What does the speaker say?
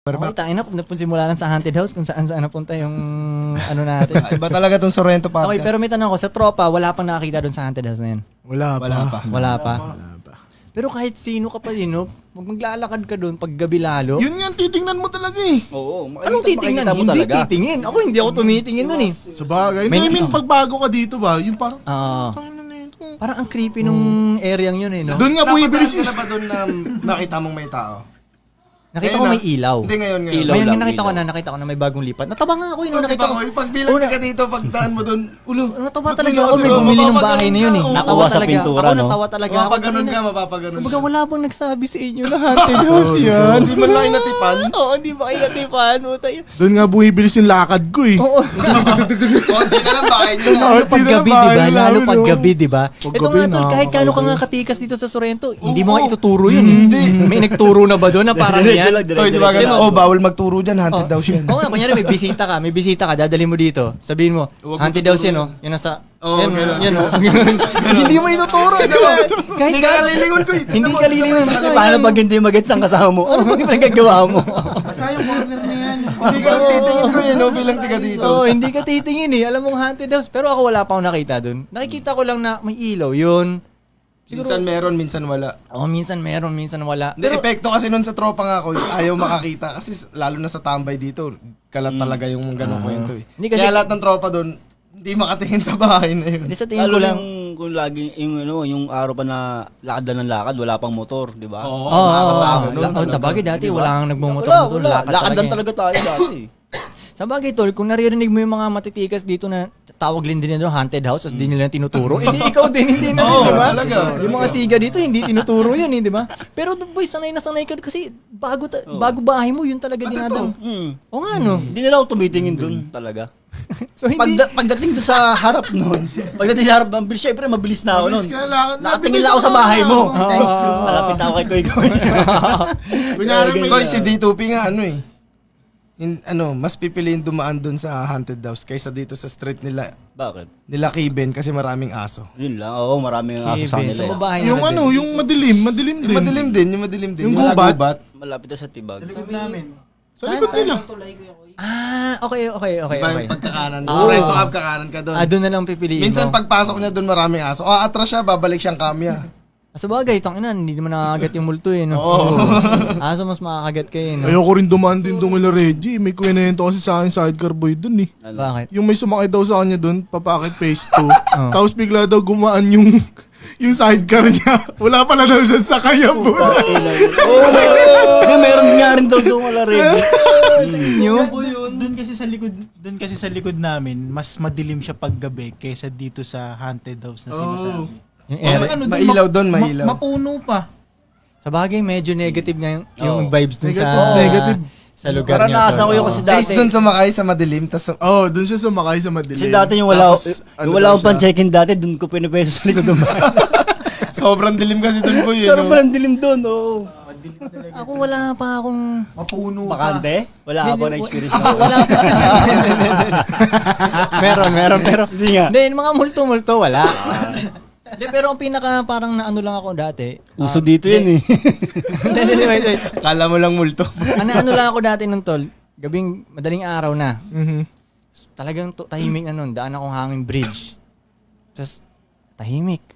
Okay, tangina, simula lang sa haunted house kung saan napunta yung ano natin. Iba talaga tong Sorrento podcast. Okay, pero may tanong ko, sa tropa, wala pang nakakita doon sa haunted house na yun? Wala pa. Wala pa. Pero kahit sino ka pa din, no? Pag maglalakad ka doon, pag gabi lalo. Yun nga, titingnan mo talaga eh. Oo, Anong titingnan? Hindi titingin. Ako hindi ako tumitingin doon eh. Sa bagay. I mean, pagbago ka dito ba, yung parang, Parang ang creepy nung area yun eh, no? doon nga bumibilis Napadaan ka na ba doon na nakita mong may tao? Nakita ko may ilaw. Hindi ngayon. Ilaw Ngayon lang, nakita ilaw. ko na may bagong lipat. Nataba nga ako yun. Nakita ko, pag bilang ka dito, pagdaan mo doon, Natatawa talaga ako. May bumili ng bahay na yun eh. Natawa Sa talaga. pintura, Ako no? natawa talaga ako. mapapaganon ka, mapapaganon Kumbaga ka. wala bang nagsabi sa inyo na haunted house yan? Hindi man lang inatipan. Oo, hindi ba kayo natipan? doon nga bumibilis yung lakad ko eh. Oo. Konti na lang bahay nyo na. Lalo pag gabi, di ba? Lalo pag gabi, di ba? Pag Ito gabi, nga tol, kahit kano ka nakakaiba nga katikas dito sa Sorrento, hindi mo nga ituturo yun eh. May nagturo na ba doon na parang yan? Oy, di ba ganun? Oh, bawal magturo dyan, haunted daw siya. Oo nga, kunyari may bisita ka, dadali mo dito. Sabihin mo, haunted daw siya, no? Yan nasa, yan, no? Hindi mo ituturo, di ba? Hindi ka kalilingon ko. Hindi ka lilingon. Paano pag hindi magets ang kasama mo? Ano pag pinagagawa mo? Hindi ka rin titingin ko yun, no, bilang tiga dito. Oo, hindi ka titingin eh. Alam mong haunted house. Pero ako wala pa akong nakita dun. Nakikita ko lang na may ilaw yun. Minsan meron, minsan wala. Oo, minsan meron, minsan wala. Hindi, epekto kasi nun sa tropa nga ako, ayaw makakita. Kasi lalo na sa tambay dito, kalat talaga yung ganong kwento eh. Hindi kasi- Kaya lahat ng tropa doon, hindi makatingin sa bahay na yun. Hindi sa tingin Lalo ko lang. kung lagi yung araw pa na lakad lang ng lakad, wala pang motor, di ba? Oo, Oo, nakakatakot. lakad. Sa bagay dati, wala kang nagmumotor Wala, doon. wala. Lakad lang eh. talaga tayo dati. Sa bagay, tol, kung naririnig mo yung mga matitikas dito na tawag din nila haunted house, tapos di nila tinuturo, hindi ikaw din, hindi na din, di ba? talaga. Yung mga siga dito, hindi tinuturo yan, di ba? Pero boy, sanay na sanay ka kasi bago bahay mo, yun talaga dinadaan. O nga, no? Hindi nila ako tumitingin dun talaga. So, hindi, Pagdating dun sa harap nun, pagdating sa harap nun, syempre mabilis na ako nun. Mabilis ka, lakad. Nakatingin lang ako sa bahay mo. Malapit ako kay Koy. Kunyari may Koy, si D2P nga ano eh. Mas pipiliin dumaan dun sa haunted house kaysa dito sa street Bakit? nila Kiben kasi maraming aso. Yun lang. Oo, maraming aso sa Kevin, sa kanila. babae yung nila din. yung madilim din. Yung madilim din. Yung sa gubat? Malapit na sa tibag. Sa likod nila. Okay. Diba yung pagkakanan? Sorrento up kakanan ka doon. Doon na lang pipiliin Minsan mo. pagpasok niya doon maraming aso. Atras siya, babalik siyang kamya. Sa bagay, tangina, hindi naman nakakagat yung multo eh, no? Aso mas makakagat kayo, no? Ayoko rin dumaan din doon kila Reggie. May kwento kasi sa akin sidecar boy doon eh. Bakit? Yung may sumakay daw sa kanya doon, papakit phase 2. Tapos bigla daw gumaan yung sidecar niya. Wala pala daw siya sa kaya po. Meron nga rin daw doon wala rin. Doon kasi sa likod namin, mas madilim siya paggabi kaysa dito sa haunted house na sinasabi. Yung area. Mailaw doon, mailaw. Mapuno pa. Sa bagay, medyo negative nga yung vibes dun Negative. sa lugar Parang niya. naasan ko yung kasi dati. Base doon sumakay sa madilim, tas Doon siya sumakay sa madilim. Kasi dati yung wala Tapos, yung wala akong pang check-in dati, doon ko pinipeso sa likod ng bahay. sobrang dilim kasi doon po yun. Pero parang dilim doon, oo. Ako wala pa akong... mapuno Bakante? Wala ako na experience na. Wala pa. meron, pero... Hindi nga. Hindi, yung mga multo, wala. Hindi, pero ang pinaka parang naano lang ako dati. Uso dito yan eh. Hindi, wait. Kala mo lang multo. Ano lang ako dati nung tol. Gabing madaling araw na. Talagang tahimik na nun. Daan akong hanging bridge. Tapos tahimik.